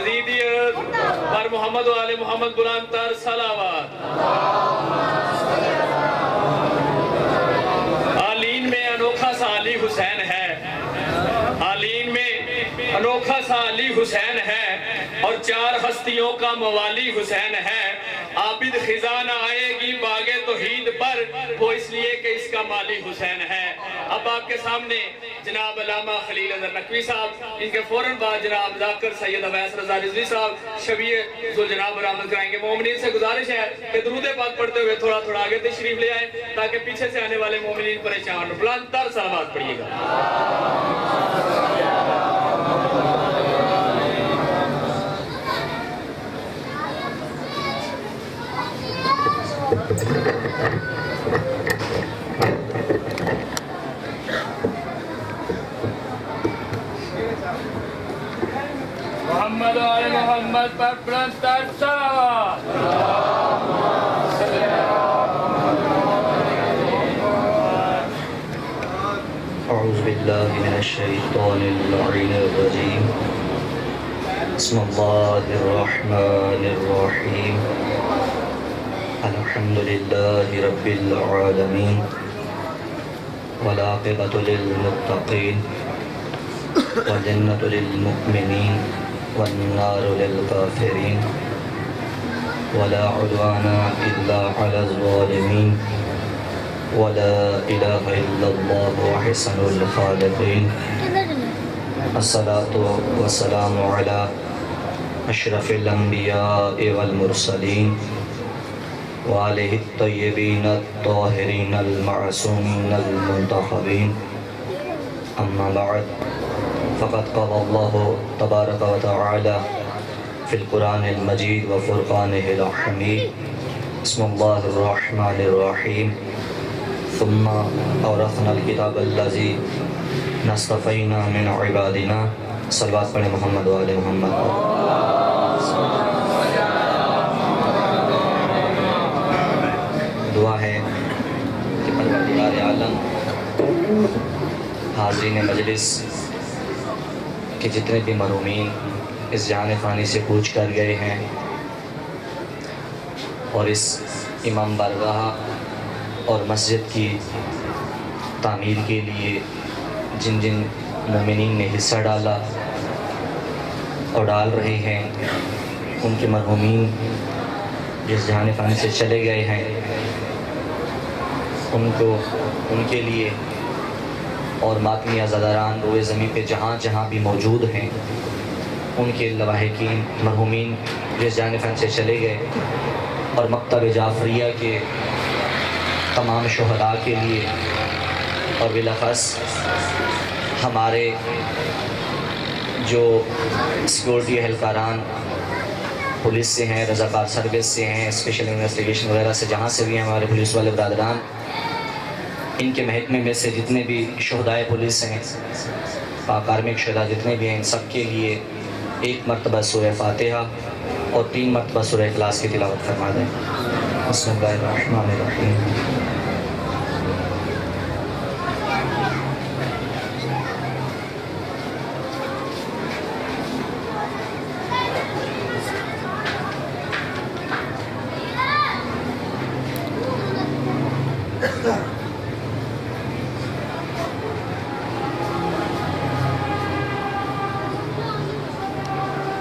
یزیدیت پر محمد و آل محمد بلند تر صلوات۔ آلین میں انوکھا سا علی حسین ہے، آلین میں انوکھا سا علی حسین ہے، اور چار ہستیوں کا موالی حسین ہے۔ عابد خزانہ آئے گی باغ توحید پر، وہ اس لیے کہ اس کا مالی حسین ہے۔ اب آپ کے سامنے جناب علامہ خلیل اظہر نقوی صاحب، ان کے فوراً بعد جناب ذاکر سید اویس رضا رضوی صاحب شفیع ذوالجناب برآمد کرائیں گے۔ مومنین سے گزارش ہے کہ درود پاک پڑھتے ہوئے تھوڑا تھوڑا آگے تشریف لے آئیں تاکہ پیچھے سے آنے والے مومنین پریشان ہو۔ بلند تر صلوات پڑھیے گا۔ محمد و آل محمد پر بلند تر صلوات۔ اعوذ باللہ من الشیطان اللعین الرجیم، بسم اللہ الرحمن الرحیم، الحمد للہ رب العالمین، والعاقبۃ للمتقین، والجنۃ للمؤمنین، والنار للکافرین، ولا عدوان الا علی الظالمین، ولا الہ الا اللہ احسن الخالقین۔ الصلاة والسلام علی اشرف الانبیاء والمرسلین، وآلہ الطیبین الطاہرین المعصومین المنتخبین، اما بعد فقد قال اللہ تبارک و تعالی فی القرآن المجید وفرقانہ الحمید، بسم اللہ الرحمن الرحیم، ثم اورثنا الکتاب الذی نصطفینا من عبادنا۔ صلوات پڑھیں محمد و آل محمد۔ دعا ہے کہ پروردگار عالم حاضرین مجلس کہ جتنے بھی مرحومین اس جہان فانی سے کوچ کر گئے ہیں، اور اس امام بارگاہ اور مسجد کی تعمیر کے لیے جن جن مومنین نے حصہ ڈالا اور ڈال رہے ہیں، ان کے مرحومین جس جہان فانی سے چلے گئے ہیں، ان کے لیے اور ماتمی عزاداران روئے زمین پہ جہاں جہاں بھی موجود ہیں، ان کے لواحقین مرحومین جس جہان فانی سے چلے گئے، اور مکتب جعفریہ کے تمام شہداء کے لیے، اور بالاخص ہمارے جو سیکورٹی اہلکاران پولیس سے ہیں، رضاکار سروس سے ہیں، اسپیشل انویسٹیگیشن وغیرہ سے، جہاں سے بھی ہیں ہمارے پولیس والے برادران، ان کے محکمے میں سے جتنے بھی شہدائے پولیس ہیں، پاک آرمی کے شہداء جتنے بھی ہیں، ان سب کے لیے ایک مرتبہ سورہ فاتحہ اور 3 مرتبہ سورہ اخلاص کی تلاوت فرما دیں۔ بسم اللہ الرحمن الرحیم۔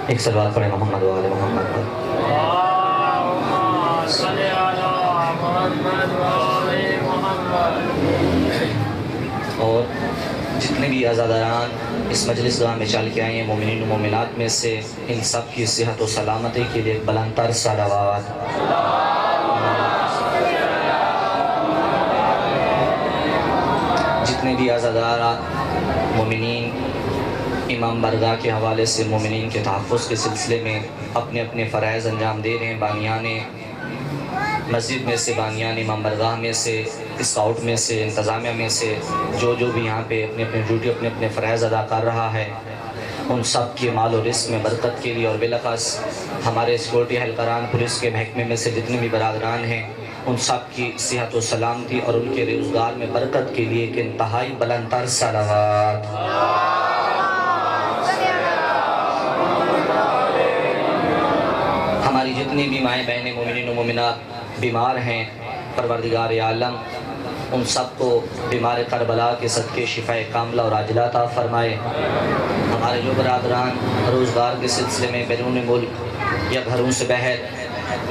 ایک صلوات پڑھیں محمد و آل محمد پر۔ اور جتنے بھی عزاداران اس مجلس گاہ میں چل کے آئے ہیں مومنین و مومنات میں سے، ان سب کی صحت و سلامتی کے لیے بلند تر صلوات۔ جتنے بھی عزاداران مومنین امام بارگاہ کے حوالے سے مومنین کے تحفظ کے سلسلے میں اپنے اپنے فرائض انجام دے رہے ہیں، بانیان مسجد میں سے، بانیان امام بارگاہ میں سے، اسکاؤٹ میں سے، انتظامیہ میں سے، جو بھی یہاں پہ اپنے اپنے ڈیوٹی اپنے اپنے فرائض ادا کر رہا ہے، ان سب کے مال و رزق میں برکت کے لیے، اور بالاخص ہمارے سیکورٹی اہلکاران پولیس کے محکمے میں سے جتنے بھی برادران ہیں، ان سب کی صحت و سلامتی اور ان کے روزگار میں برکت کے لیے ایک انتہائی بلند تر صلوات۔ جتنی بھی مائیں بہنیں مومنین و مومنات بیمار ہیں پروردگار عالم ان سب کو بیمار کربلا کے صدقے شفاء کاملہ اور عاجلہ عطا فرمائے۔ ہمارے جو برادران روزگار کے سلسلے میں بیرون ملک یا گھروں سے باہر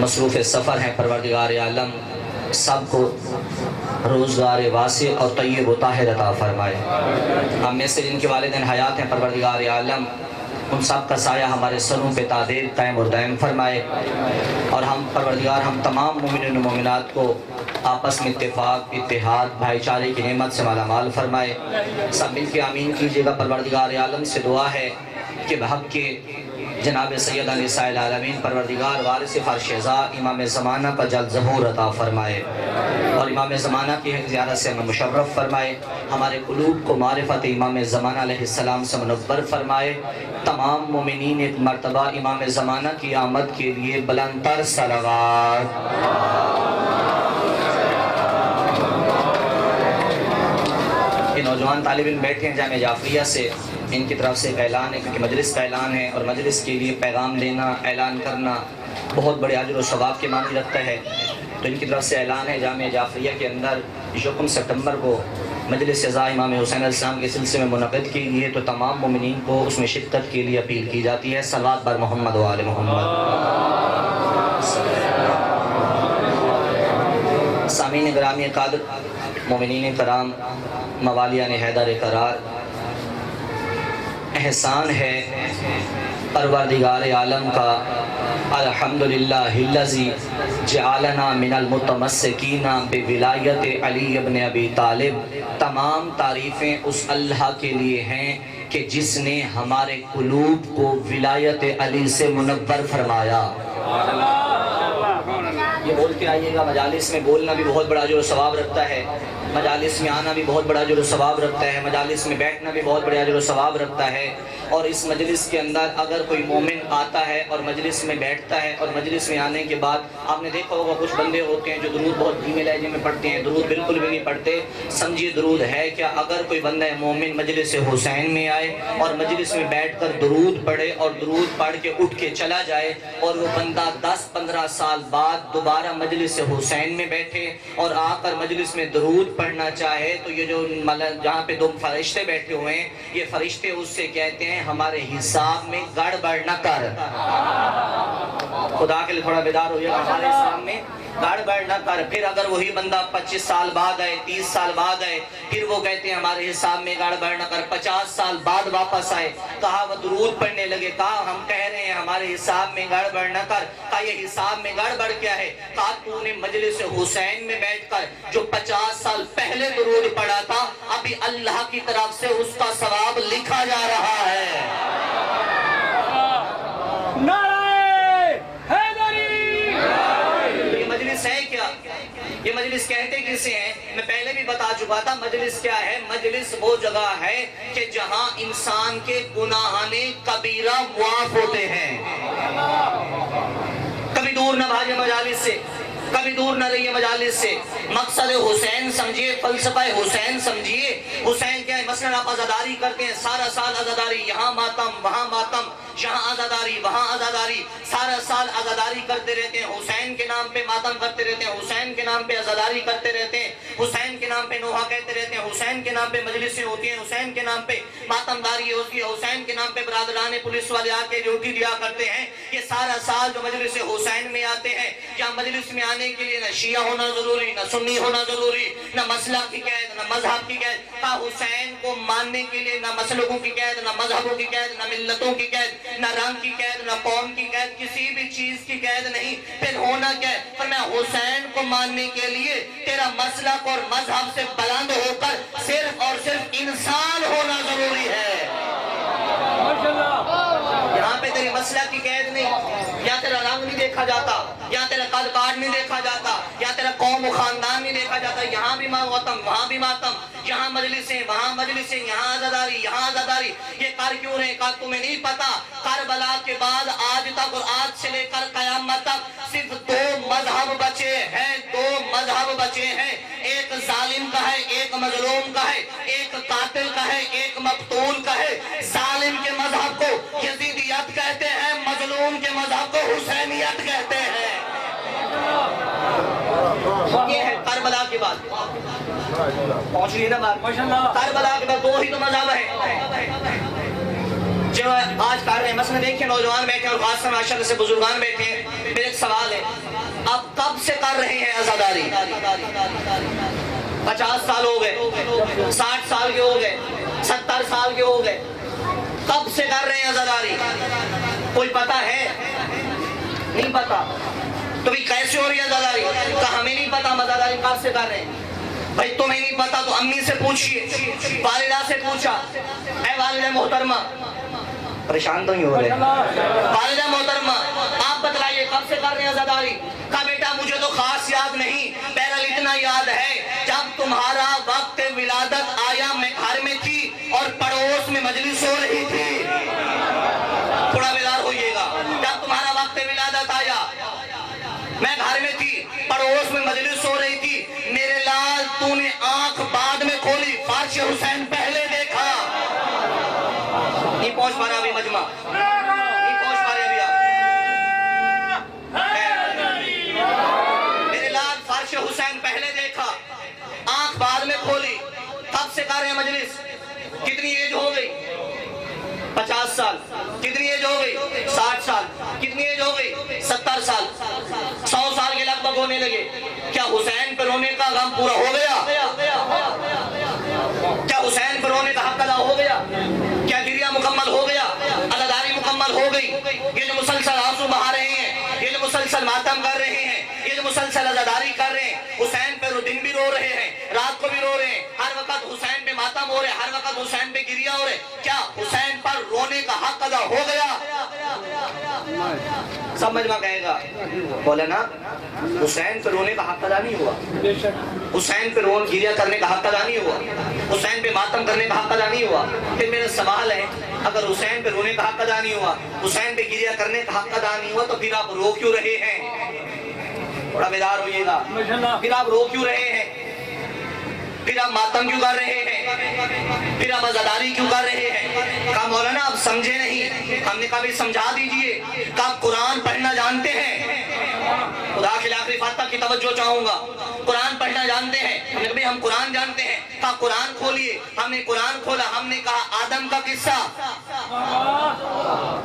مصروف سفر ہیں پروردگار عالم سب کو روزگار واسع اور طیب و طاہر عطا فرمائے۔ ہم میں سے جن کے والدین حیات ہیں پروردگار عالم ان سب کا سایہ ہمارے سروں پہ تادیر قائم اور دائم فرمائے، اور ہم پروردگار ہم تمام مومنین و مومنات کو آپس میں اتفاق اتحاد بھائی چارے کی نعمت سے مالا مال فرمائے۔ سب مل کے آمین کیجیے گا۔ پروردگار عالم سے دعا ہے کہ بحق کے جناب سیدہ نساء العالمین پروردگار وارث فرش ازا امام زمانہ کا جلد ظہور عطا فرمائے، اور امام زمانہ کی زیارت سے ہمیں مشرف فرمائے، ہمارے قلوب کو معرفت امام زمانہ علیہ السلام سے منور فرمائے۔ تمام مومنین ایک مرتبہ امام زمانہ کی آمد کے لیے بلند تر صلوات۔ یہ نوجوان طالب علم بیٹھے ہیں جامعہ جعفریہ سے، ان کی طرف سے ایک اعلان ہے کیونکہ مجلس کا اعلان ہے، اور مجلس کے لیے پیغام دینا اعلان کرنا بہت بڑے اجر و ثواب کے معنی رکھتا ہے، تو ان کی طرف سے اعلان ہے جامعہ جعفریہ کے اندر 1 ستمبر کو مجلس ازا امام حسین علیہ السلام کے سلسلے میں منعقد کی گئی ہے، تو تمام مومنین کو اس میں شرکت کے لیے اپیل کی جاتی ہے۔ صلوات بر محمد و آل محمد۔ سامعین گرامی قادر، مومنین کرام، موالیان حیدر قرار، احسان ہے پروردگار عالم کا الحمدللہ الذی جعلنا من المتمسکین بولایت علی ابن ابی طالب۔ تمام تعریفیں اس اللہ کے لیے ہیں کہ جس نے ہمارے قلوب کو ولایت علی سے منور فرمایا۔ یہ بول کے آئیے گا، مجالس میں بولنا بھی بہت بڑا اجر و ثواب رکھتا ہے، مجالس میں آنا بھی بہت بڑا اجر و ثواب رکھتا ہے، مجالس میں بیٹھنا بھی بہت بڑا اجر و ثواب رکھتا ہے، اور اس مجلس کے اندر اگر کوئی مومن آتا ہے اور مجلس میں بیٹھتا ہے، اور مجلس میں آنے کے بعد آپ نے دیکھا ہوگا کچھ بندے ہوتے ہیں جو درود بہت دھیمے لہجے میں پڑھتے ہیں، درود بالکل بھی نہیں پڑھتے۔ سمجھیے درود ہے کیا؟ اگر کوئی بندہ مومن مجلس حسین میں آئے اور مجلس میں بیٹھ کر درود پڑھے اور درود پڑھ کے اٹھ کے چلا جائے، اور وہ بندہ 10-15 سال بعد دوبارہ مجلس حسین میں بیٹھے اور آ کر مجلس میں درود پڑھنا چاہے، تو یہ جو جہاں پہ 2 فرشتے بیٹھے ہوئے ہیں، یہ فرشتے اس سے کہتے ہیں ہمارے حساب میں گڑبڑ نہ کر۔ خدا کے لیے تھوڑا بیدار ہوئے، ہمارے حساب میں گڑبڑ نہ کر۔ پھر اگر وہی بندہ 25 سال بعد آئے، 30 سال بعد آئے، پھر وہ کہتے ہیں ہمارے حساب میں گڑبڑ نہ کر۔ 50 سال بعد واپس آئے، کہا وہ درود پڑھنے لگے، کہا ہم کہہ رہے ہیں ہمارے حساب میں گڑبڑ نہ کر۔ کہا یہ حساب میں گڑبڑ کیا ہے؟ کہا تو نے مجلس حسین میں بیٹھ کر جو 50 سال پہلے درود پڑھا تھا، ابھی اللہ کی طرف سے اس کا ثواب لکھا جا رہا ہے۔ یہ مجلس کہتے کسے ہیں؟ میں پہلے بھی بتا چکا تھا مجلس کیا ہے۔ مجلس وہ جگہ ہے کہ جہاں انسان کے گناہان کبیرہ معاف ہوتے ہیں۔ کبھی دور نہ بھاجے مجالس سے، کبھی دور نہ رہیے مجالس سے۔ مقصد حسین سمجھیے، فلسفہ حسین سمجھیے۔ حسین کیا ہے؟ مثلا آپ عزاداری کرتے ہیں، سارا سال عزاداری، یہاں ماتم وہاں ماتم، یہاں عزاداری وہاں عزاداری، سارا سال عزاداری کرتے رہتے ہیں، حسین کے نام پہ ماتم کرتے رہتے ہیں، حسین کے نام پہ عزاداری کرتے رہتے ہیں، حسین کے نام پہ نوحہ کہتے رہتے ہیں، حسین کے نام پہ مجلسیں ہوتی ہیں، حسین کے نام پہ ماتم داری ہوتی ہے، حسین کے نام پہ برادران پولیس والے آ کے ڈیوٹی دیا کرتے ہیں۔ یہ سارا سال جو مجلس حسین میں آتے ہیں، یا مجلس میں آنے کے لیے نہ شیعہ ہونا ضروری، نہ سنی ہونا ضروری، نہ مسلک کی قید، نہ مذہب کی قید۔ کہا حسین کو ماننے کے لیے نہ مسلکوں کی قید، نہ مذہبوں کی قید، نہ ملتوں کی قید، نہ رنگ کی قید، نہ قوم کی قید، کسی بھی چیز کی قید نہیں۔ پھر ہونا کیا ہے؟ فرمایا حسین کو ماننے کے لیے تیرا مسلک اور مذہب سے بلند ہو کر صرف اور صرف انسان ہونا ضروری ہے۔ یہاں پہ تیری مسلک کی قید نہیں، یا تیرا رنگ نہیں دیکھا جاتا، یا تیرا قد کاٹ نہیں دیکھا جاتا، یا تیرا قوم و خاندان نہیں دیکھا جاتا۔ یہاں بھی ماتم وہاں بھی ماتم، یہاں مجلسیں وہاں مجلسیں، یہاں عزاداری یہاں عزاداری۔ یہ کر کیوں رہے؟ کہا تمہیں نہیں پتا کربلا کے بعد آج تک اور آج سے لے کر قیامت تک صرف 2 مذہب بچے ہیں، 2 مذہب بچے ہیں۔ ایک ظالم کا ہے، ایک مظلوم کا ہے، ایک قاتل کا ہے، ایک مقتول کا ہے۔ ظالم کے مذہب کو یزیدیت کہتے ہیں، مظلوم ان کے مذہب کو حسینیت کہتے ہیں۔ یہ ہے کربلا کی بات، پہنچ رہی ہے نا بات؟ کربلا کے بعد دو ہی تو مذہب ہے جو آج کر رہے ہیں۔ مثلا دیکھیں نوجوان بیٹھے اور خاص طور معاشرے سے بزرگان بیٹھے ہیں، میرے ایک سوال ہے، اب کب سے کر رہے ہیں عزاداری؟ 50 سال ہو گئے، 60 سال کے ہو گئے، 70 سال کے ہو گئے، کب سے کر رہے ہیں عزاداری؟ کوئی پتہ ہے؟ نہیں پتا۔ تو بھی کیسے ہو رہی ہے عزاداری؟ کہ ہمیں نہیں پتا ہم عزاداری کب سے کر رہے ہیں۔ بھائی تمہیں نہیں پتا تو امی سے پوچھئے، والدہ سے پوچھا، اے والدہ محترمہ، پریشان تو نہیں ہو رہے، والدہ محترمہ آپ بتلائیے کب سے کر رہے ہیں عزاداری؟ کہا بیٹا مجھے تو خاص یاد نہیں، بہرحال اتنا یاد ہے جب تمہارا وقت ولادت آیا میں گھر میں تھی اور پڑوس میں مجلس ہو رہی تھی۔ تھوڑا بیدار ہوئیے گا، جب تمہارا وقت ولادت آیا میں گھر میں تھی، پڑوس میں مجلس ہو رہی تھی، میرے لال تو نے آنکھ بعد میں کھولی، فرش حسین پہلے دیکھا۔ نہیں پہنچ پا رہا ابھی مجمع، نہیں پہنچ پا رہے ابھی آپ۔ میرے لال فرش حسین پہلے دیکھا، آنکھ بعد میں کھولی۔ کب سے کر رہے ہیں مجلس؟ کتنی ایج ہو گئی؟ 50 سال۔ کتنی ایج ہو گئی؟ 60 سال۔ کتنی ایج ہو گئی؟ 70 سال۔ 100 سال کے لگ بھگ ہونے لگے۔ کیا حسین پر رونے کا غم پورا ہو گیا؟ کیا حسین پر رونے کا حق ادا ہو گیا؟ کیا گریہ مکمل ہو گیا؟ عزاداری مکمل ہو گئی؟ یہ جو مسلسل آنسو بہا رہے ہیں، یہ جو مسلسل ماتم کر رہے ہیں، یہ جو مسلسل عزاداری کر رہے ہیں، حسین پہ دن بھی رو رہے ہیں، رات کو بھی رو رہے ہیں، ہر وقت حسین پہ ماتم ہو رہے ہیں، ہر وقت حسین پہ گریہ ہو رہے ہیں، کیا حسین پر رونے کا حق ادا ہو گیا؟ سب مجمع کہے گا، بولا نا حسین پہ رونے کا حق ادا نہیں ہوا، حسین پہ گریہ کرنے کا حق ادا نہیں ہوا، حسین پہ ماتم کرنے کا حق ادا نہیں ہوا۔ پھر میرا سوال ہے، اگر حسین پہ رونے کا حق ادا نہیں ہوا، حسین پہ گریہ کرنے کا حق ادا نہیں ہوا، تو پھر آپ رو کیوں رہے ہیں؟ تھوڑا بیدار ہوئیے گا، پھر آپ رو کیوں رہے ہیں؟ پھر آپ ماتم کیوں کر رہے ہیں؟ پھر آپ عزاداری کیوں کر رہے ہیں؟ کہا مولانا آپ سمجھے نہیں۔ ہم نے کہا بھی سمجھا دیجئے۔ کہ آپ قرآن پڑھنا جانتے ہیں؟ خدا کے آخری فاتحہ کی توجہ چاہوں گا۔ قرآن پڑھنا جانتے ہیں؟ ہم نے کہا ہم قرآن جانتے ہیں۔ کہا قرآن کھولیے۔ ہم نے قرآن کھولا، ہم نے کہا آدم کا قصہ،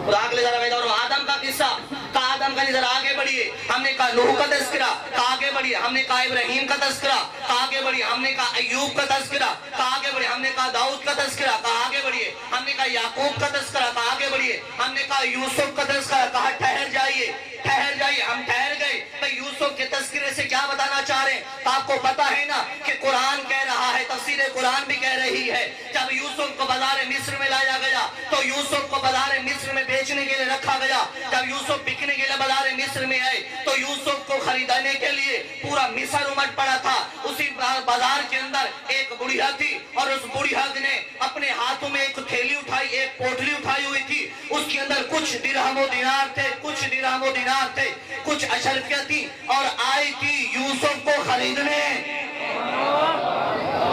خدا کے لیے ذرا بیدار ہو، آدم کا قصہ، کہا آدم کا ذرا آگے بڑھیے۔ ہم نے کہا نوح کا تذکرہ، کہا آگے بڑھیے۔ ہم نے کہا ابراہیم کا تذکرہ، کہا آگے بڑھیے۔ ہم نے کہا ایوب کا تذکرہ، کہا آگے بڑھیے۔ ہم نے کہا داؤد کا تذکرہ، کہا آگے بڑھیے۔ ہم نے کہا یعقوب کا تذکرہ، کہا آگے بڑھیے۔ ہم نے کہا یوسف کا تذکرہ، کہا ٹھہر جائیے، ٹھہر جائیے۔ ہم ٹھہر گئے۔ تو یوسف کے تذکرے سے کیا بتانا چاہ رہے ہیں؟ تو آپ کو پتا ہے نا کہ قرآن کہہ رہا ہے، تفسیر قرآن بھی کہہ رہی ہے، جب یوسف کو بازار مصر میں لایا گیا تو یوسف کو بازار مصر میں بیچنے کے لیے رکھا گیا۔ جب یوسف بکنے کے لیے بازار مصر میں آئے تو یوسف کو خریدنے کے لیے پورا مصر امٹ پڑا تھا۔ اسی بازار کے اندر ایک بڑھیا تھی اور اس بڑھیا نے اپنے ہاتھوں میں ایک تھیلی اٹھائی، ایک پوٹلی اٹھائی ہوئی تھی، اس کے اندر کچھ درہم و دینار تھے، کچھ درہم و دینار تھے، کچھ اشرفیہ تھی، اور آئی تھی یوسف کو خریدنے۔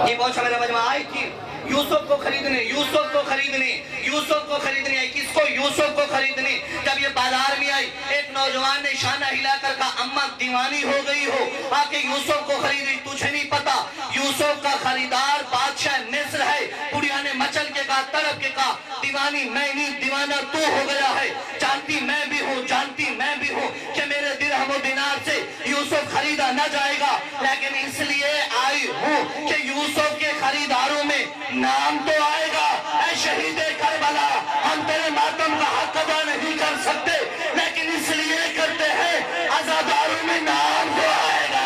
یہ پہنچا میرا مجمع، آئی تھی یوسف کو خریدنے، یوسف کو خریدنے، یوسف کو خریدنے آئی۔ کس کو؟ یوسف کو خریدنے۔ جب یہ بازار میں آئی، ایک نوجوان نے شانہ ہلا کر کہا اماں دیوانی ہو گئی ہو، آ کے یوسف کو خریدی۔ تجھے نہیں پتا یوسف کا خریدار بادشاہ مصر ہے۔ بڑھیا نے مچل کے کہا، تڑپ کے کہا، دیوانی میں نہیں، دیوانہ تو ہو گیا ہے۔ جانتی میں بھی ہوں، جانتی میں بھی ہوں کہ میرے درہم و دینار سے یوسف خریدا نہ جائے گا، لیکن اس لیے آئی ہوں کہ یوسف کے خریداروں میں نام تو آئے گا۔ اے شہید کربلا، ہم تیرے ماتم کا حق ادا نہیں کر سکتے، لیکن اس لیے کرتے ہیں عزاداروں میں نام تو آئے گا۔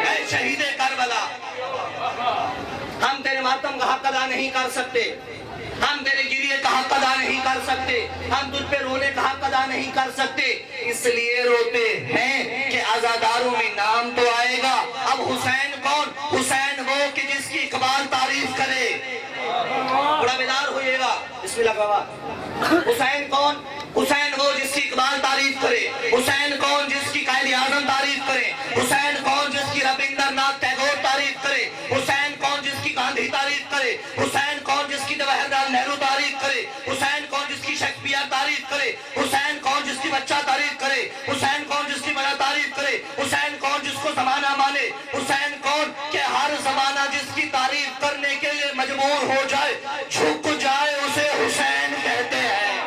اے شہید کربلا، ہم تیرے ماتم کا حق ادا نہیں کر سکتے، ہم تیرے گریے کا حق ادا نہیں کر سکتے، ہم تجھ پہ رونے کا حق ادا نہیں کر سکتے، اس لیے روتے ہیں کہ عزاداروں میں نام تو آئے گا۔ اب حسین کون؟ حسین وہ کہ جس کی اقبال تعریف کرے۔ بڑا بیدار ہوئیے گا، بسم اللہ الرحمن۔ حسین کون؟ حسین وہ جس کی اقبال تعریف کرے۔ حسین کون؟ جس کی قائد اعظم تعریف کرے۔ حسین کون؟ جس کی ربندر ناتھ ٹیگور تعریف کرے۔ حسین کون؟ جس کی گاندھی تعریف کرے۔ کرے، حسین کون جس کی جواہر لال نہرو تعریف کرے، حسین کون جس کی شیکسپیئر تعریف کرے، حسین کون جس کی بچہ تعریف کرے، حسین کون جس کی بڑا تعریف کرے، حسین کون جس کو زمانہ مانے، حسین کون کہ ہر زمانہ جس کی تعریف کرنے کے لیے مجبور ہو جائے، جھک جائے، اسے حسین کہتے ہیں۔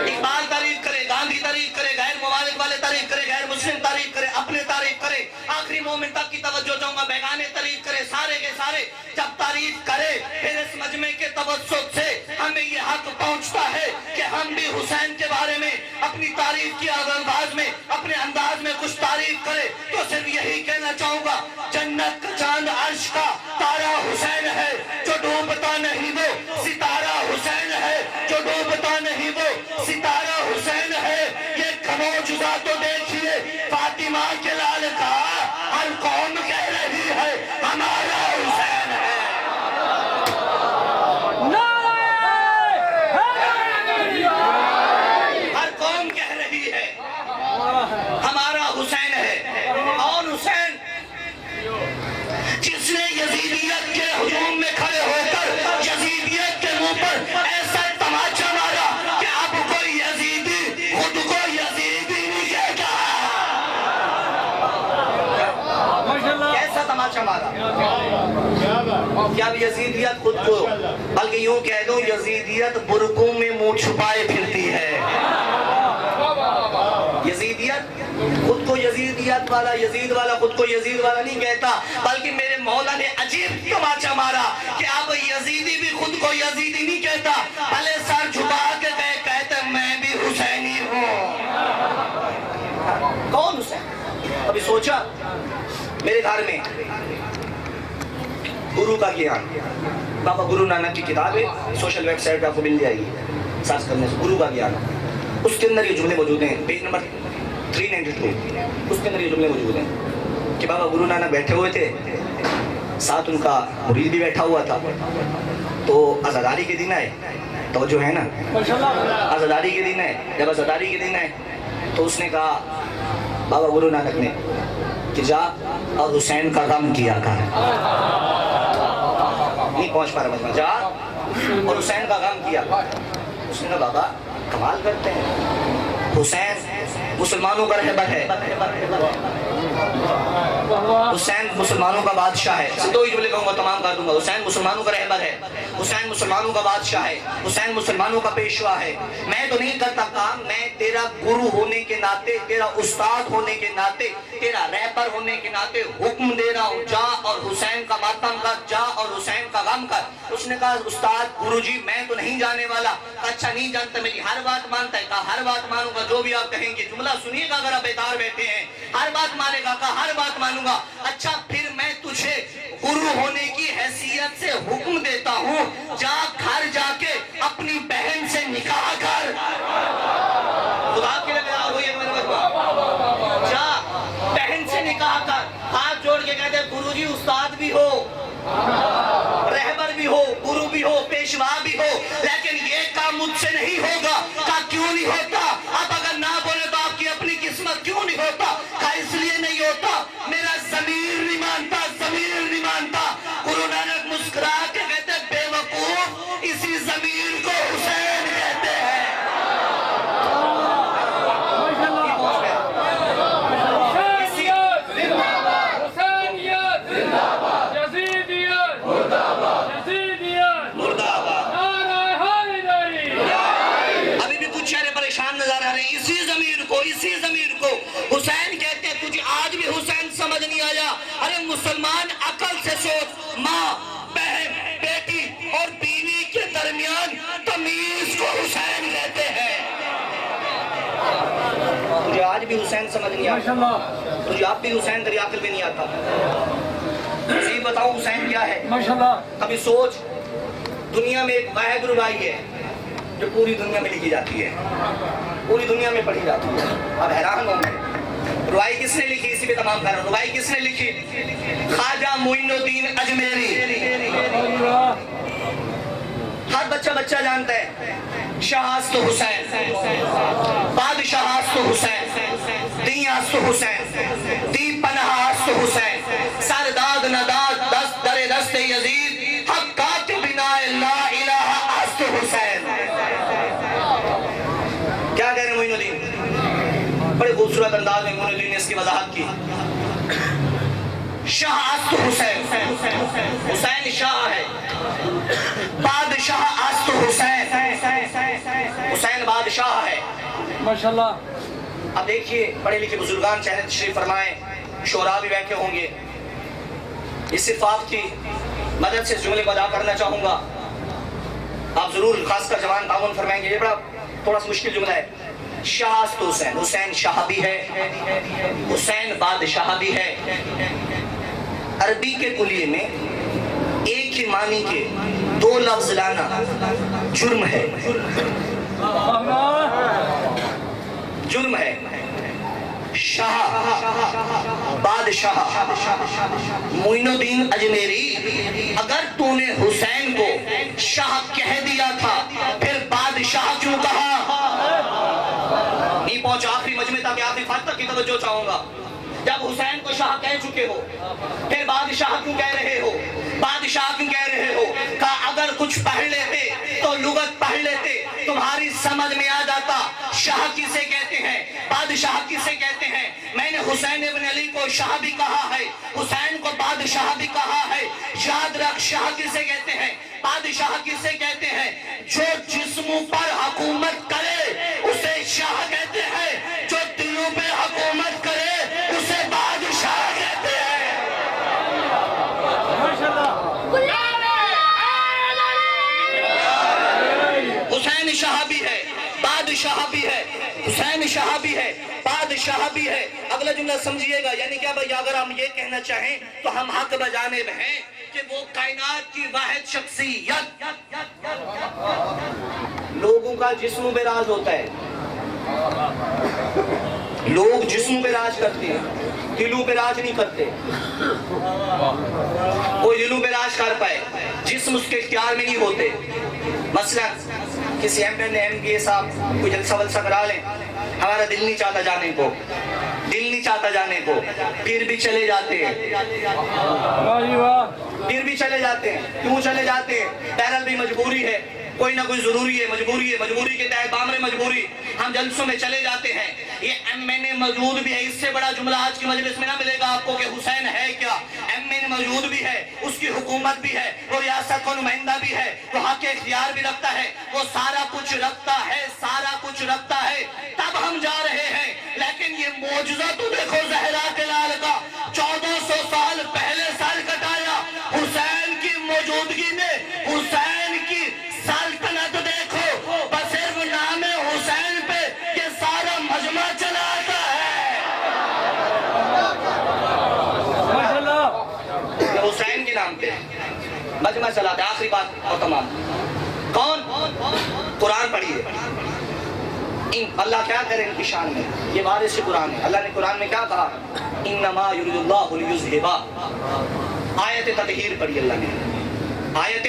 اقبال تعریف کرے، گاندھی تعریف کرے، غیر ممالک والے تعریف کرے، غیر مسلم تعریف کرے، اپنے تعریف کرے، آخری مومن تک کی توجہ چاہوں گا، بیگانے تعریف کرے، سارے کے سارے جب تعریف کرے، پھر اس مجمع کے توسط سے ہمیں یہ حق پہنچتا ہے کہ ہم بھی حسین کے بارے میں اپنی تعریف کی انداز میں، اپنے انداز میں کچھ تعریف کرے۔ تو صرف یہی کہنا چاہوں گا، جنت کا چاند عرش کا تارا حسین ہے، جو ڈوبتا نہیں وہ ستارہ حسین ہے، جو ڈوبتا نہیں وہ ستارہ حسین ہے۔ یہ معجزہ تو دیکھیے فاطمہ کے لال کا، ہر قوم کہہ رہی ہے ہمارا حسین ہے۔ ہر قوم کہہ رہی ہے ہمارا حسین ہے۔ اور حسین جس نے یزیدیت کے ہجوم میں کھڑے ہو کر یزیدیت کے منہ پر ایسا تماچا مارا کہ اب کوئی یزیدی خود کو یزیدی نہیں کہتا۔ کیسا تماچا مارا کہ اب یزیدیت خود کو، بلکہ یوں کہہ دوں یزیدیت برقوں میں منہ چھپائے پھرتی ہے۔ یزیدیت خود کو یزیدیت والا، یزید والا خود کو یزید والا نہیں کہتا، بلکہ میرے مولا نے عجیب تماچا مارا کہ اب یزیدی بھی خود کو یزیدی نہیں کہتا، بھلے سر جھکا کے کہتے میں بھی حسینی ہوں۔ کون حسین؟ ابھی سوچا میرے گھر میں گرو کا گیان، بابا گرو نانک کی کتاب ہے، سوشل ویب سائٹ پہ آپ کو مل جائے گی سرچ کرنے سے، گرو کا گیان۔ اس کے اندر یہ جملے موجود ہیں، پیج نمبر 392، اس کے اندر یہ جملے موجود ہیں کہ بابا گرو نانک بیٹھے ہوئے تھے، ساتھ ان کا مرید بھی بیٹھا ہوا تھا، تو عزاداری کے دن آئے، توجہ ہے نا، عزاداری کے دن آئے، جب عزاداری کے دن آئے تو اس نے کہا بابا گرو نانک نے کہ جا اور حسین کا غم کیا کر، نہیں پہنچ پا رہا، جا اور حسین کا غم کیا۔ اس نے کہا بابا کمال کرتے ہیں، حسین مسلمانوں کا رہبر ہے، حسین مسلمانوں کا بادشاہ ہے، دو ہی جملے کہوں گا تمام کر دوں گا، حسین مسلمانوں کا رہبر ہے، حسین مسلمانوں کا بادشاہ ہے، حسین مسلمانوں کا پیشوا ہے، میں تو نہیں کرتا کام، میں تیرا گرو ہونے کے ناطے، تیرا استاد ہونے کے ناطے، تیرا رہبر ہونے کے ناطے حکم دے رہا ہوں، جا اور حسین کا ماتم کر، جا اور حسین کا غم کر۔ اس نے کہا استاد گرو جی میں تو نہیں جانے والا۔ اچھا نہیں جانتا، میری ہر بات مانتا ہے؟ کہا ہر بات مانوں گا، جو بھی آپ کہیں گے۔ جملہ سنیے گا اگر آپ بیدار بیٹھے ہیں، ہر بات مانے گا؟ کہا ہر بات مانوں گا۔ اچھا پھر میں تجھے گرو ہونے کی حیثیت سے حکم دیتا ہوں، جا گھر جا کے اپنی بہن سے نکاح کر۔ خدا کے لیے بیدار ہوئیے میرے بھائی، جا بہن سے نکاح کر۔ ہاتھ جوڑ کے کہتے ہیں گرو جی استاد بھی ہو، رہبر بھی ہو، گرو بھی ہو، پیشوا بھی ہو، لیکن یہ کام مجھ سے نہیں ہوگا۔ کہا کیوں نہیں ہوتا؟ اب اگر نہ بولے تو آپ کی اپنی قسمت کیوں نہیں ہوتا؟ کہا اس لیے نہیں ہوتا، میرا ضمیر نہیں مانتا، ضمیر نہیں مانتا۔ گرو نانک مسکرا کے کہتے ہیں بے وقوف، اسی ضمیر کو حسین کہتے ہیں۔ اسی ضمیر کو حسین کہتے ہیں۔ تجھے آج بھی حسین سمجھ نہیں آیا؟ ارے مسلمان عقل سے سوچ، ماں بہن بیٹی اور بیوی کے درمیان تمیز کو حسین کہتے ہیں۔ تجھے آج بھی حسین سمجھ نہیں آتا؟ تجھے آپ بھی حسین تیری عقل میں نہیں آتا؟ مزید بتاؤ حسین کیا ہے؟ ابھی سوچ، دنیا میں ایک واحد ربائی ہے جو پوری دنیا میں لکھی جاتی ہے، پوری دنیا میں پڑھی جاتی ہے۔ اب حیران ہوں میں، ربائی کس نے لکھی؟ اسی پہ تمام کر رہا ہوں۔ ربائی کس نے لکھی؟ خواجہ معین الدین اجمیری۔ ہر بچہ جانتا ہے شاہ است حسین، بعد بادشاہ است حسین، دی است حسین، دی پناہ است حسین، سرداد نداد دست در دست یزید، حق کاتب لا الہ است حسین۔ کیا کہہ رہے ہیں معین الدین؟ بڑے خوبصورت انداز میں معین الدین نے اس کی وضاحت کی۔ شاہ است حسین، حسین شاہ ہے، بادشاہ است حسین، حسین بادشاہ ہے۔ ماشاءاللہ۔ اب دیکھیے پڑھے لکھے بزرگان چہرے تشریف فرمائیں، شعراء بھی بیٹھے ہوں گے، اس صفات کی مدد سے اس جملے کو ادا کرنا چاہوں گا، آپ ضرور خاص کر جوان تعاون فرمائیں گے۔ یہ بڑا تھوڑا سا مشکل جملہ ہے۔ شاہ است حسین، حسین شاہ بھی ہے، حسین بادشاہ بھی ہے۔ عربی کے کلیے میں ایک ہی معنی کے دو لفظ لانا جرم ہے، جرم ہے۔ شاہ بادشاہ، معین الدین اجمیری اگر تو نے حسین کو شاہ کہہ دیا تھا پھر بادشاہ کیوں کہا؟ نہیں پہنچا آخری مجمع تک، آخری فاتح تک کی توجہ چاہوں گا۔ جب حسین کو شاہ کہہ چکے ہو پھر بادشاہ کیوں کہہ رہے ہو؟ بادشاہ کیوں کہہ رہے ہو؟ کہا اگر کچھ پڑھ لیتے تو لغت پڑھ لیتے، تمہاری سمجھ میں آ جاتا شاہ کسے کہتے ہیں، بادشاہ کسے کہتے ہیں۔ میں نے حسین ابن علی کو شاہ بھی کہا ہے، حسین کو بادشاہ بھی کہا ہے۔ یاد رکھ شاہ کسے کہتے ہیں، بادشاہ کسے کہتے ہیں؟ جو جسموں پر حکومت کرے اسے شاہ کہتے ہیں، جو دلوں پہ حکومت کرے اسے بادشاہ کہتے ہیں۔ حسین شاہ بھی ہے، بادشاہ بھی ہے، حسین شاہ بھی ہے، بادشاہ بھی ہے۔ اگلا جملہ سمجھیے گا، یعنی کیا بھائی اگر ہم یہ کہنا چاہیں تو ہم حق بجانب ہیں کہ وہ کائنات کی واحد شخصیت۔ لوگوں کا جسموں پہ راج ہوتا ہے، لوگ جسموں پہ راج کرتے ہیں، دلوں پہ راج نہیں کرتے۔ کوئی دلوں پہ راج کر پائے، جسم اس کے اختیار میں نہیں ہوتے۔ مثلا کسی ایم پی اے صاحب کوئی جلسہ ولسہ کرا لیں، ہمارا دل نہیں چاہتا جانے کو، دل نہیں چاہتا جانے کو، پھر بھی چلے جاتے ہیں، پھر بھی چلے جاتے ہیں۔ کیوں چلے جاتے ہیں؟ بہرحال بھی مجبوری ہے، کوئی نہ کوئی ضروری ہے، مجبوری کے تحت بامر مجبوری ہم جلسوں میں چلے جاتے ہیں۔ یہ ایم این اے موجود بھی ہے، اس سے بڑا جملہ آج کی مجلس میں نہ ملے گا آپ کو کہ حسین ہے کیا۔ ایم این اے موجود بھی ہے، اس کی حکومت بھی ہے، وہ ریاست کا نمائندہ بھی ہے، وہ حق اختیار بھی رکھتا ہے، وہ سارا کچھ رکھتا ہے، سارا کچھ رکھتا ہے۔ تب ہم جا رہے ہیں، لیکن یہ معجزہ تو دیکھو زہرا کے لال کا، 1400 سال پہلے سر کٹایا حسین کی موجودگی میں، حسین کی سلطنت دیکھو، بس صرف نام حسین پہ یہ سارا مجمع چلا آتا ہے۔ حسین کے نام پہ مجمع چلا آتا ہے۔ آخری بات اور تمام، کون؟ قرآن پڑھیے۔ اللہ کیا کرے ان کی شان میں، یہ وارث قرآن ہے۔ اللہ نے قرآن میں کیا کہا؟ انما یرید اللہ لیذھب، آیت تطہیر پڑھی اللہ نے۔ آیت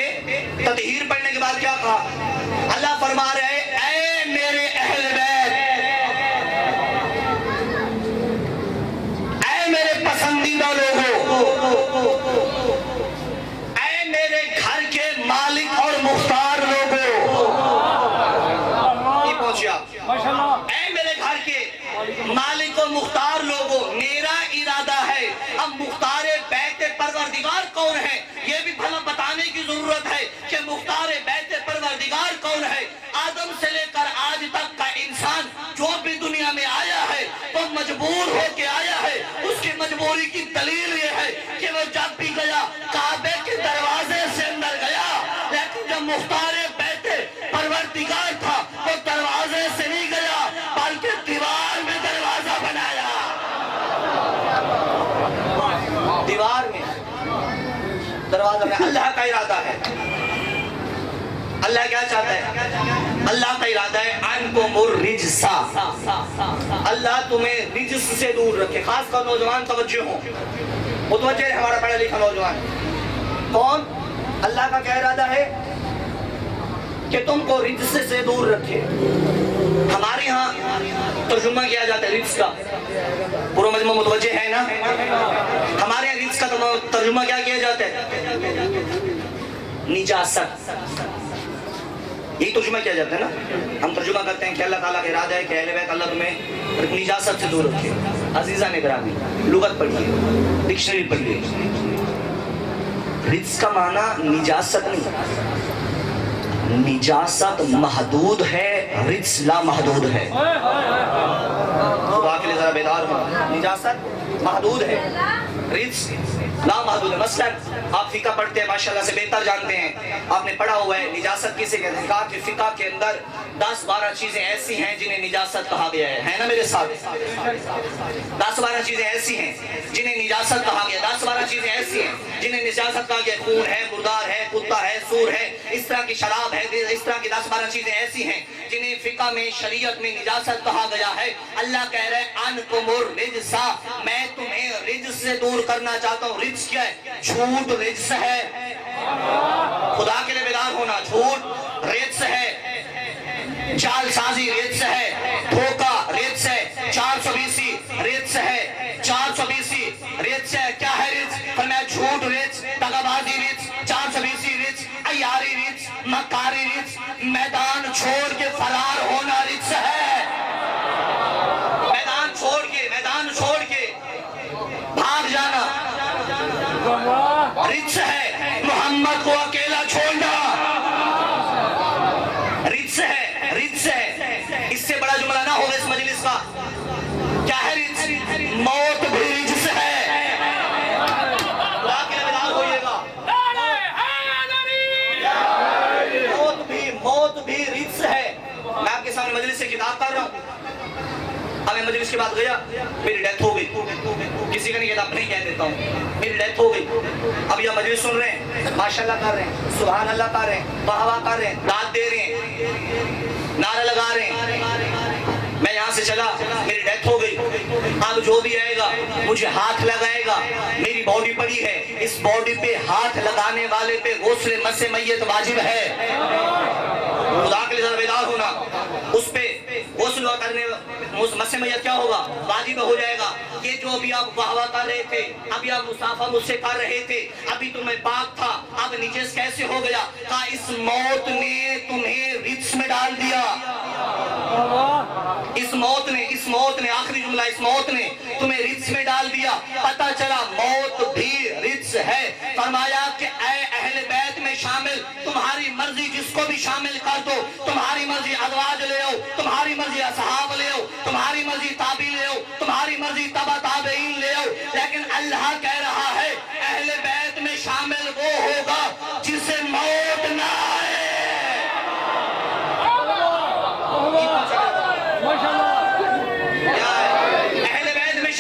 تطہیر پڑھنے کے بعد کیا کہا؟ اللہ فرما رہے اے میرے اہل بیت، اے میرے پسندیدہ لوگوں، اے میرے گھر کے مالک اور مختار لوگوں، یہ پہنچے آپ، اے میرے گھر کے مالک اور مختار لوگوں، میرا ارادہ ہے۔ اب مختار بیت پروردگار کون ہے یہ بھی بھلا بتانے کی ضرورت ہے کہ مختار بیت پروردگار کون ہے۔ آدم سے لے کر آج تک کا انسان جو بھی دنیا میں آیا ہے وہ مجبور ہو کے آیا ہے۔ اس کی مجبوری کی دلیل یہ ہے کہ وہ جب بھی گیا کعبے کے دروازے سے اندر گیا، لیکن جب مختار بیت پروردگار تھا وہ دروازے سے نہیں گیا بلکہ دیوار میں دروازہ بنایا، دیوار میں دروازہ میں۔ اللہ کا ارادہ ہے، اللہ کیا چاہتا ہے؟ اللہ کا ارادہ ہے انکم الرجس، اللہ تمہیں رجس سے دور رکھے۔ خاص کر نوجوان توجہ ہوں، متوجہ ہے ہمارا پڑھا لکھا نوجوان کون؟ اللہ کا کیا ارادہ ہے کہ تم کو رجس سے دور رکھے۔ ہمارے یہاں ترجمہ کیا جاتا ہے رجس کا، پورا مجمع متوجہ ہے نا؟ ہمارے یہاں رجس کا ترجمہ کیا جاتا ہے؟ نجاست، یہی ترجمہ کیا جاتا ہے نا. ہم ترجمہ کرتے ہیں کہ اللہ تعالیٰ کا ارادہ ہے کہ اہل بیت اللہ تمہیں نجاست سے دور رکھے. عزیزان گرامی، لغت پڑھیے، ڈکشنری پڑھیے. رجس کا معنی نجاست نہیں، نجاست محدود ہے، رجس لا محدود ہے. خدا کے لیے ذرا بیدار ہو. نجاست محدود ہے، رجس لا محدود ہے. مثلا آپ فقہ پڑھتے ہیں، ماشاءاللہ سے بہتر جانتے ہیں، آپ نے پڑھا ہوا ہے نجاست کسے کہتے ہیں. کہا کہ فقہ کے اندر 10-12 چیزیں ایسی ہیں جنہیں نجاست کہا گیا ہے نا میرے ساتھ؟ 10-12 چیزیں ایسی ہیں جنہیں نجاست کہا گیا. 10-12 چیزیں ایسی ہیں جنہیں نجاست کہا گیا. خون ہے، مردار ہے، کتا ہے، سور ہے، اس طرح کی شراب ہے، اس طرح کی 10-12 چیزیں ایسی ہیں جنہیں فقہ میں، شریعت میں نجاست کہا گیا ہے. اللہ کہہ رہے ہیں انکم الرجس، میں تمہیں رجس سے دور کرنا چاہتا ہوں. رجس کیا ہے؟ جھوٹ رجس ہے. خدا کے لیے بیدار ہونا. جھوٹ رجس ہے، چال سازی رجس ہے، دھوکہ رجس ہے، 420 رجس ہے، 420 رجس ہے. کیا ہے رجس؟ فرمایا جھوٹ رجس، دغا بازی رجس، 420 رجس، عیاری رجس، مکاری رجس، میدان چھوڑ کے فرار ہونا رجس ہے. میدان چھوڑ کے بھاگ جانا رجس ہے. محمد کو اکیلا چھوڑنا رجس ہے، رجس ہے. اس سے بڑا جملہ نہ ہوگا اس مجلس کا. کیا ہے رجس؟ موت بھی رجس ہے. خدا کے لیے بیدار ہوئیے گا. موت بھی رجس ہے. میں آپ کے سامنے مجلس سے کتاب کر رہا ہوں. اب میں مجلس کے بعد گیا، میری ڈیتھ ہو گئی. کسی کا نہیں کہتا، اپنے ہی کہہ دیتا ہوں، میری ڈیتھ ہو گئی. اب یہ مجلس سن رہے ہیں، ماشاءاللہ کر رہے ہیں، سبحان اللہ کر رہے ہیں، واہ کر رہے ہیں، داد دے رہے ہیں، نعرہ لگا رہے ہیں. میں یہاں سے چلا، میری ڈیتھ ہو گئی. اب جو بھی آئے گا مجھے ہاتھ لگائے گا. میری باڈی پڑی ہے، اس باڈی پہ ہاتھ لگانے والے پہ غسل مس میت واجب ہے. خدا کے لیے ذرا بیدار ہونا. اس پہ غسل کرنے مس میت کیا ہوگا؟ واجب ہو جائے گا. یہ جو ابھی آپ واہ واہ کر رہے تھے، ابھی آپ مصافحہ مجھ سے کر رہے تھے، ابھی تمہیں پاک تھا، اب نجس کیسے ہو گیا؟ کہا اس موت نے تمہیں رجس میں ڈال دیا. اس موت نے آخری جملہ، اس موت نے تمہیں رجس میں ڈال دیا. پتہ چلا موت بھی رجس ہے. فرمایا کہ اے اہل بیت میں شامل، تمہاری مرضی جس کو بھی شامل کر دو. تمہاری مرضی ازواج لے آؤ، تمہاری مرضی اصحاب لے آؤ، تمہاری مرضی تابعی لے آؤ، تمہاری مرضی تبع تابعین لے آؤ. لیکن اللہ کہہ رہا ہے اہل بیت میں شامل وہ ہوگا جسے موت نہ آئے. اہل بیت میں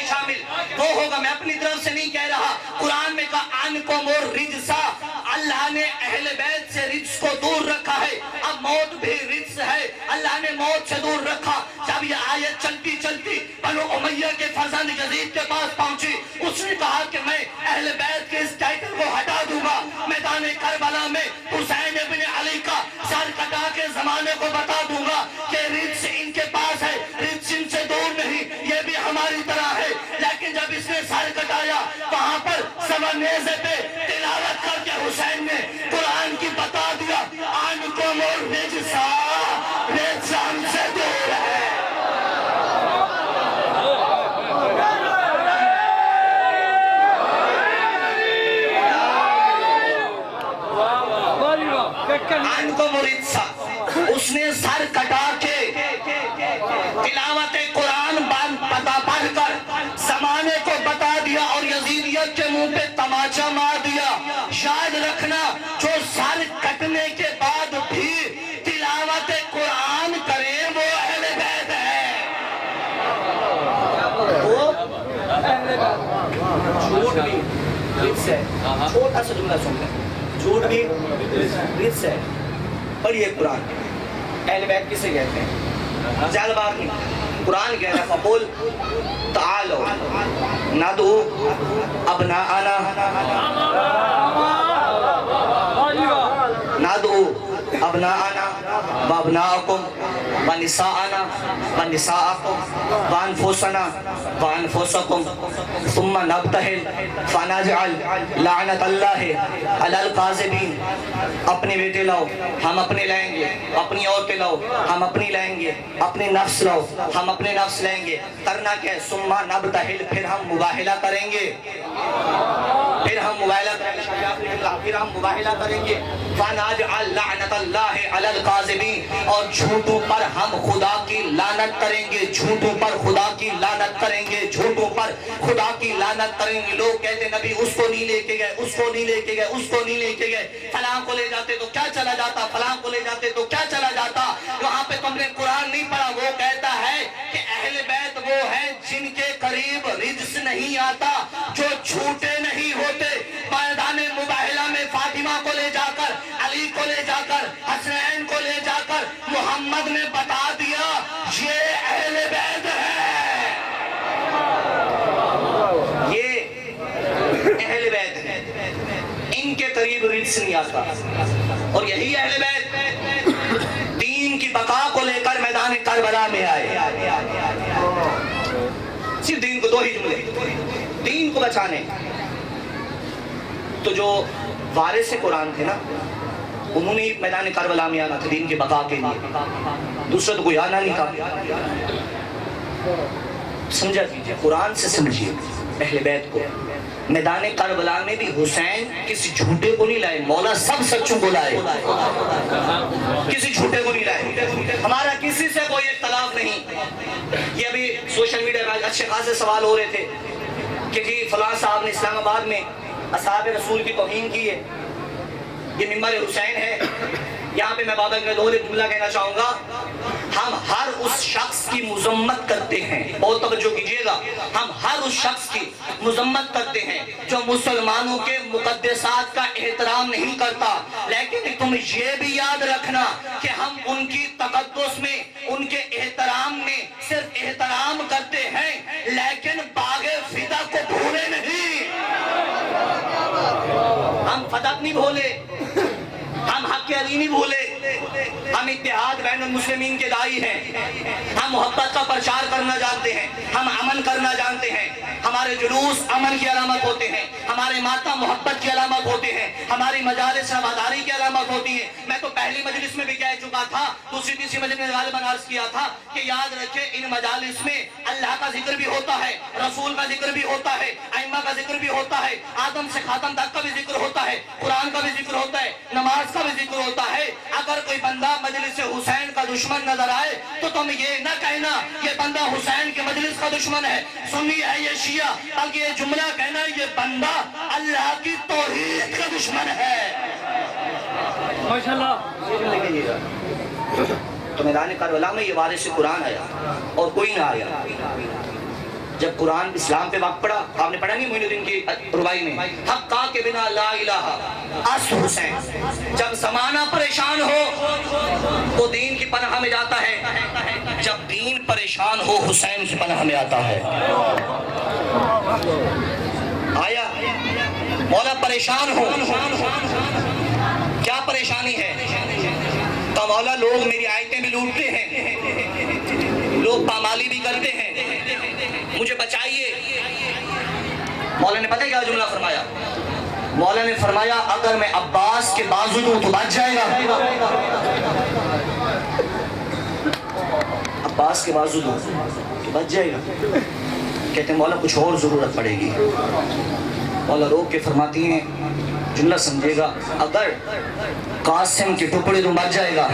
شامل وہ ہوگا. میں اپنی طرف سے نہیں کہہ رہا. قرآن میں کہا انکم الرجس، اللہ نے اہل بیت سے رجس کو دور رکھا ہے. اب موت بھی رجس ہے، اللہ نے موت سے دور رکھا. جب یہ آیت چلتی چلتی بنو امیہ کے فرزند یزید کے پاس پہنچی، اس نے کہا کہ میں اہل بیت کے اس ٹائٹل کو ہٹا دوں گا. میدان کربلا میں حسین ابن علی کا سر کٹا کے زمانے کو بتا دوں گا کہ رجس ان کے پاس ہے، رجس ان سے دور نہیں، یہ بھی ہماری طرح ہے. لیکن جب اس نے سر کٹایا، وہاں پر سمنیزے پہ تلاوت کر کے حسین نے قرآن کی بتا دیا انکم الرجس، رجس ہم سے دور ہے. انکم الرجس، اس نے سر کٹا کے تلاوت قرآن پڑھ کر زمانے کو بتا دیا اور یزیدیت کے منہ پہ تماچا مار دیا. یاد رکھنا جو سر کٹنے کے بعد بھی تلاوت قرآن کرے وہ اہل بیت ہے. جھوٹ بھی رجس ہے. چھوٹا سا جملہ سن لیں، جھوٹ بھی رجس ہے. پڑھیے قرآن. اہل بیت کسے کہتے ہیں؟ زیادہ بات نہیں. قرآن کہہ رہا فقل تعالوا ندعو ابناءنا ندعو ابناءنا وابناءکم ونساءنا ونساءکم وانفسنا وانفسکم ثم نبتہل فنجعل لعنت اللہ علی الکاذبین. اپنے بیٹے لاؤ ہم اپنے لائیں گے, اپنی عورتیں لاؤ ہم اپنی لائیں گے, اپنے نفس لاؤ ہم اپنے نفس لائیں گے. کرنا کیا ہے؟ ثم نبتہل, پھر ہم مباہلہ کریں گے, پھر ہم مباہلہ کریں گے. فنجعل لعنت اللہ علی الکاذبین, اور جھوٹوں پر ہم خدا کی لعنت کریں گے, جھوٹوں پر خدا کی لعنت کریں گے, جھوٹوں پر خدا کی لعنت کریں گے. لوگ کہتے نبی اس کو نہیں لے کے گئے, اس کو نہیں لے کے گئے, اس کو نہیں لے کے گئے, فلاں کو لے جاتے تو کیا چلا جاتا, فلاں کو لے جاتے تو کیا چلا جاتا. وہاں پہ تم نے قرآن نہیں پڑھا. وہ کہتا ہے کہ اہل بیت وہ ہیں جن کے قریب رجس نہیں آتا, جو جھوٹے نہیں ہوتے. میدان مباہلہ میں فاطمہ کو لے جا کر, علی کو لے جا کر, حسنین کو لے جا کر محمد نے بتا دیا یہ اہل بیت ہے, یہ اہل بیت ہے, ان کے قریب رجس نہیں آتا. اور یہی اہل بیت دین کی بقا کو لے کر میدان کربلا میں آئے. صرف دین کو, دو ہی جملے, دین کو بچانے. تو جو وارث قرآن تھے نا, انہوں نے میدان کربلا میں آنا تھا دین کے بقا کے لیے, دوسرا تو کوئی آنا نہیں تھا. سمجھا کیجئے, قرآن سے سمجھیے اہل بیت کو. میدان کربلا میں بھی حسین کسی جھوٹے کو نہیں لائے, مولا سب سچوں کو لائے, کسی جھوٹے کو نہیں لائے. ہمارا کسی سے کوئی اختلاف نہیں. یہ ابھی سوشل میڈیا میں اچھے خاصے سوال ہو رہے تھے کہ جی فلاں صاحب نے اسلام آباد میں اصحاب رسول کی توہین کی ہے, یہ منبر حسین ہے. یہاں پہ میں بابا کے دور ایک جملہ کہنا چاہوں گا, ہم ہر اس شخص کی مذمت کرتے ہیں, بہت توجہ کیجئے گا, ہم ہر اس شخص کی مذمت کرتے ہیں جو مسلمانوں کے مقدسات کا احترام نہیں کرتا. لیکن تم یہ بھی یاد رکھنا کہ ہم ان کی تقدس میں, ان کے احترام میں صرف احترام کرتے ہیں, لیکن باغ فدا کو بھولے نہیں. ہم فدق نہیں بھولے, ہم حق علی نہیں بھولے, ہم اتحاد بین المسلمین کے دائی ہیں, ہم محبت کا پرچار کرنا جانتے ہیں, ہم امن کرنا جانتے ہیں. ہمارے جلوس امن کی علامت ہوتے ہیں, ہمارے ماتم محبت کی علامت ہوتے ہیں, ہماری مجالس رواداری کی علامت ہوتی ہیں. میں تو پہلی مجلس میں بھی کہہ چکا تھا, دوسری تیسری مجلس میں غالباً عرض کیا تھا کہ یاد رکھیں ان مجالس میں اللہ کا ذکر بھی ہوتا ہے, رسول کا ذکر بھی ہوتا ہے, ائمہ کا ذکر بھی ہوتا ہے, آدم سے خاتم تک کا بھی ذکر ہوتا ہے, قرآن کا بھی ذکر ہوتا ہے, نماز کا بھی ذکر ہوتا ہے. اگر کوئی بندہ مجلس حسین کا دشمن نظر آئے تو تم یہ نہ کہنا یہ بندہ حسین کے مجلس کا دشمن ہے, سنی ہے یہ شیعہ, بلکہ یہ جملہ کہنا یہ بندہ اللہ کی توحید کا دشمن ہے. ماشاءاللہ. تو میدان کربلا میں یہ وارث قرآن آیا اور کوئی نہ آیا. جب قرآن اسلام پہ وقت پڑا, آپ نے پڑھا نہیں معین الدین کی ربائی میں, حقا کے بنا لا الہ اس حسین. جب زمانہ پریشان ہو تو دین کی پناہ میں جاتا ہے, جب دین پریشان ہو حسین کی پناہ میں آتا ہے. آیا مولا پریشان ہو, کیا پریشانی ہے؟ تو مولا لوگ میری آیتیں بھی لوٹتے ہیں, لوگ پامالی بھی کرتے ہیں, مجھے بچائیے. مولا نے پتہ کیا جملہ فرمایا؟ مولا نے فرمایا اگر میں عباس کے بازو دوں تو بچ جائے گا, عباس کے بازو دوں تو بچ جائے گا. کہتے ہیں مولا کچھ اور ضرورت پڑے گی. مولا روک کے فرماتی ہیں, جملہ سمجھے گا, اگر قاسم کے ٹکڑے دوں بچ جائے گا.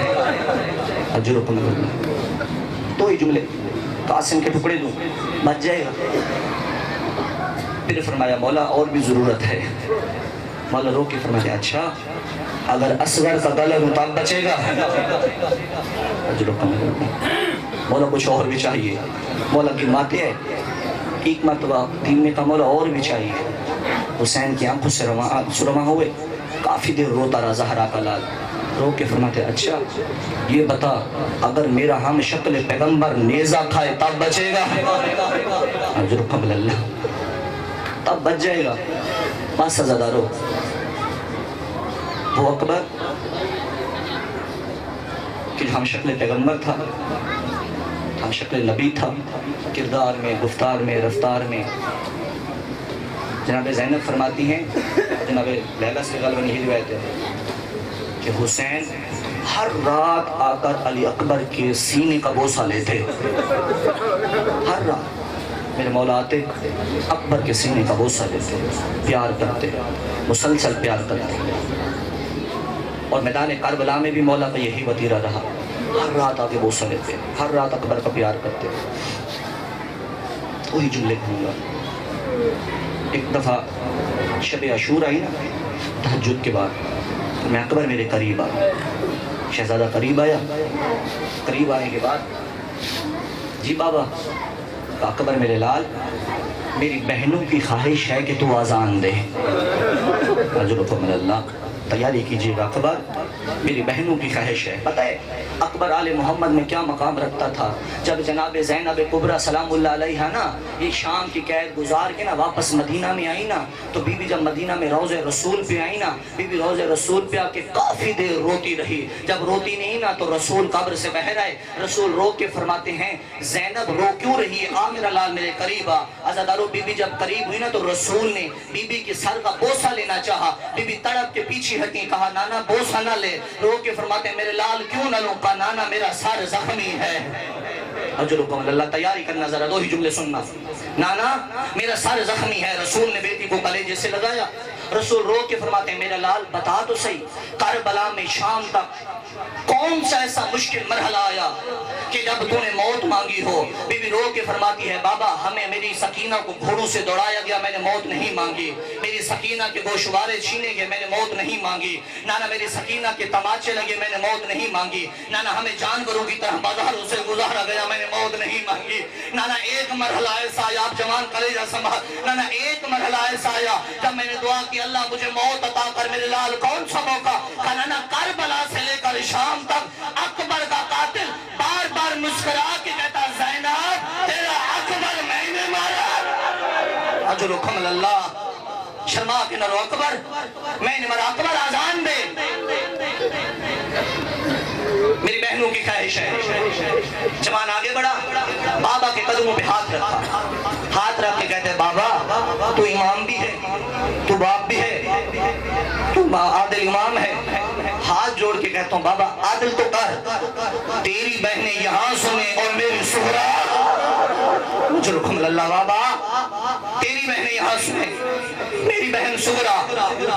تو ہی جملے, قاسم کے ٹکڑے دوں بچ جائے گا. پھر فرمایا مولا اور بھی ضرورت ہے. مولا روک کے فرمایا اچھا اگر اصغر کا گلا دوں تب بچے گا. مولا کچھ اور بھی چاہیے. مولا کی ماتے ہے, ایک مرتبہ دین میں کا مولا اور بھی چاہیے. حسین کی آنکھوں سے رواں ہوئے, کافی دیر روتا رہا زہرا کا لال. رو کے فرماتے اچھا یہ بتا اگر میرا ہم شکل پیغمبر نیزہ کھائے تب بچے گا؟ حضور قبل اللہ تب بچ جائے گا. بس سزا رو. وہ اکبر کہ جو ہم شکل پیغمبر تھا، ہم شکل نبی تھا، کردار میں، گفتار میں، رفتار میں. جناب زینب فرماتی ہیں، جناب لیلا سے غالباً یہی روایت ہے کہ حسین ہر رات آ کر علی اکبر کے سینے کا بوسہ لیتے. ہر رات میرے مولا آتے، اکبر کے سینے کا بوسہ لیتے، پیار کرتے، مسلسل پیار کرتے. اور میدان کربلا میں بھی مولا کا یہی وتیرہ رہا، ہر رات آ کے بوسہ لیتے، ہر رات اکبر کا پیار کرتے. وہی جملے کہوں گا. ایک دفعہ شب عاشور آئی نا، تہجد کے بعد، تو میں اکبر میرے قریب آیا، شہزادہ قریب آیا. قریب آنے کے بعد، جی بابا، اکبر میرے لال، میری بہنوں کی خواہش ہے کہ تو اذان دے. رجلکم من اللہ، تیاری کیجیے گا اکبر، میری بہنوں کی خواہش ہے. پتہ ہے اکبر آل محمد میں کیا مقام رکھتا تھا؟ جب جناب زینب کبریٰ سلام اللہ علیہا نا یہ شام کی قید گزار کے نا واپس مدینہ میں آئی نا، تو بی بی جب مدینہ میں روضہ رسول پہ آئی نا، بی بی روضہ رسول پہ آ کے کافی دیر روتی رہی. جب روتی نہیں نا تو رسول قبر سے باہر آئے. رسول رو کے فرماتے ہیں، زینب رو کیوں رہی ہے؟ آ میرا لال میرے قریب آ. عزادارو بی بی جب قریب ہوئی نا تو رسول نے بی بی کے سر کا بوسہ لینا چاہا. بی بی تڑپ کے پیچھے ہٹی، کہا نانا بوسہ نہ لے. رو کے فرماتے ہیں، میرے لال کیوں نہ لوں؟ کہا نانا میرا سر زخمی ہے. اجرکم اللہ، تیاری کرنا ذرا، دو ہی جملے سننا. نانا میرا سر زخمی ہے. رسول نے بیٹی کو کلیجے سے لگایا. رسول رو کے فرماتے ہیں، میرا لال بتا تو صحیح، کربلا میں شام تک کون سا ایسا مشکل مرحلہ آیا کہ جب تو نے موت مانگی ہو؟ بی بی رو کے فرماتی ہے، بابا ہمیں میری سکینہ کو گھوڑوں سے دوڑایا گیا، میں نے موت نہیں مانگی. میری سکینہ کے گوشوارے چھینے گئے، میں نے موت نہیں مانگی. نانا میری سکینہ کے تماچے لگے، میں نے موت نہیں مانگی. نانا ہمیں جانوروں کی طرح بازاروں سے گزارا گیا، میں نے موت نہیں مانگی. نانا ایک مرحلہ ایسا آیا، آپ جوان کلیجہ سنبھال. نانا ایک مرحلہ ایسا آیا جب میں نے دعا کی، اللہ مجھے موت عطا کر. میرے لال کون سا موقع؟ نانا کربلا سے لے کر شام تک اکبر کا قاتل بار بار مسکرا کے کہتا، زینب تیرا اکبر میں نے مارا. اجرکم اللہ، شرما کے نہ رو، اکبر میں نے مارا. اکبر آزان دے. میری بہنوں کی خواہش ہے. جوان آگے بڑھا، بابا کے قدموں پہ ہاتھ رکھا. ہاتھ رکھ کے کہتے ہیں، بابا تو امام بھی ہے، تو باپ بھی ہے، تو عادل امام ہے. ہاتھ جوڑ کے کہتا ہوں، بابا عادل تو کر، تیری بہنیں یہاں سنیں اور میری سغرا. رجلکم اللہ، بابا تیری بہنیں یہاں سنیں، میری بہن سغرا.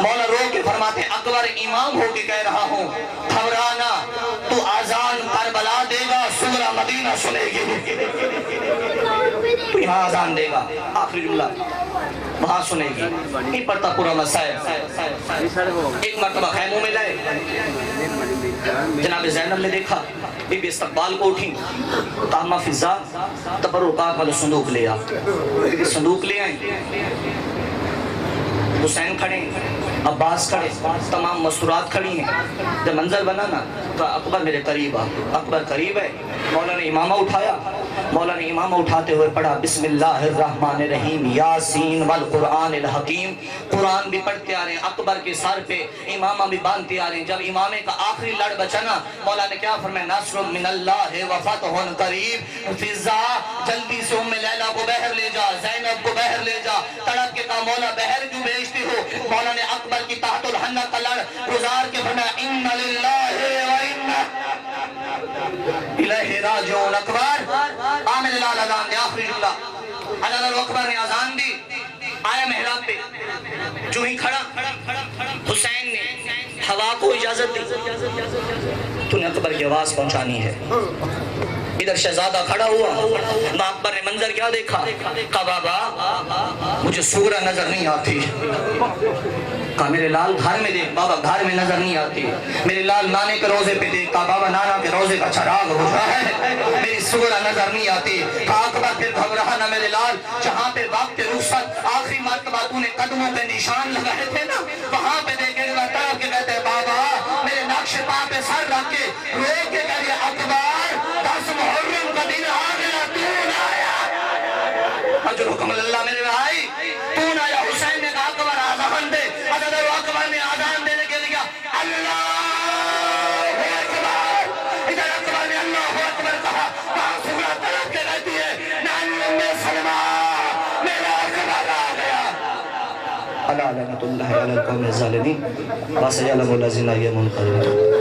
مولا رو کے فرماتے ہیں، اکبر امام ہو کے کہہ رہا ہوں، گھبرانا، تو آزان کربلا دے گا، سغرا مدینہ سنے گی. تو یہاں آزان دے گا، آخری جملہ وہاں سنے گی. نہیں پڑھتا پورا مسائل. ایک مرتبہ خیموں میں لائے، جناب زینب نے دیکھا، بی بی استقبال کو اٹھی، تامہ فضا تبرکات والا صندوق لے آ. صندوق لے آئیں، حسین کھڑے، عباس کھڑے، تمام مستورات کھڑی ہیں. جب منظر بنا نا تو اکبر میرے قریب آ. اکبر قریب ہے. مولا نے امامہ اٹھایا. مولا نے امامہ اٹھاتے ہوئے پڑھا، بسم اللہ الرحمن الرحیم، یاسین والقرآن الحکیم. قرآن بھی پڑھتے آ رہے ہیں، اکبر کے سر پہ امامہ بھی باندھتے آ رہے ہیں. جب امامے کا آخری لڑ بچا نا، مولا نے کیا فرمایا، نصر من اللہ وفتح قریب. فضا جلدی سے ام لیلا کو بہر لے جا، زینب کو بہر لے جا. تڑپ کے کہا، مولا بہر کیوں بھیجتی ہو؟ مولا نے اکبر کی تحت الحنہ کا لڑ گزار کے فرمایا، ان للہ و انا الیہ راجعون. اکبر آمن لال اذان دے. آخری جملہ، اللہ اکبر نے اذان دی. آیا محراب پہ، جو ہی کھڑا حسین نے ہوا کو اجازت دی، تو نے اکبر کی آواز پہنچانی ہے. ادھر شہزادہ کھڑا ہوا. اکبر نے منظر کیا دیکھا؟ کہا، بابا مجھے سورہ نظر نہیں آتی. کہا، میرے لال گھر میں دیکھ. بابا گھر میں نظر نہیں آتی. میرے لال نانے کے روزے پہ دیکھ. کہا، بابا نانا کے روزے کا چراغ ہو رہا ہے، میری سورہ نظر نہیں آتی. کہا، اکبر پھر گھبرا نہ میرے لال، جہاں پہ وقت رخصت آخری مرتبہ تو نے قدموں پہ نشان لگائے تھے نا، وہاں پہ دیکھے گا. تڑپ کے کہتے ہیں، بابا میرے نقش پا پہ سر رکھ کے رو کے کہتے ہیں، اکبر 10 محرم کا دن آ گیا، تو نہ آیا. اجرکم اللہ، میرے بھائی تو نہ آیا. حسین نے کہا، اکبر آزان دے. حضرت اکبر نے آزان دینے کے لئے اللہ اکبر. ادھر الا لعنۃ اللہ علی القوم الظالمین وسيعلم الذین یمنون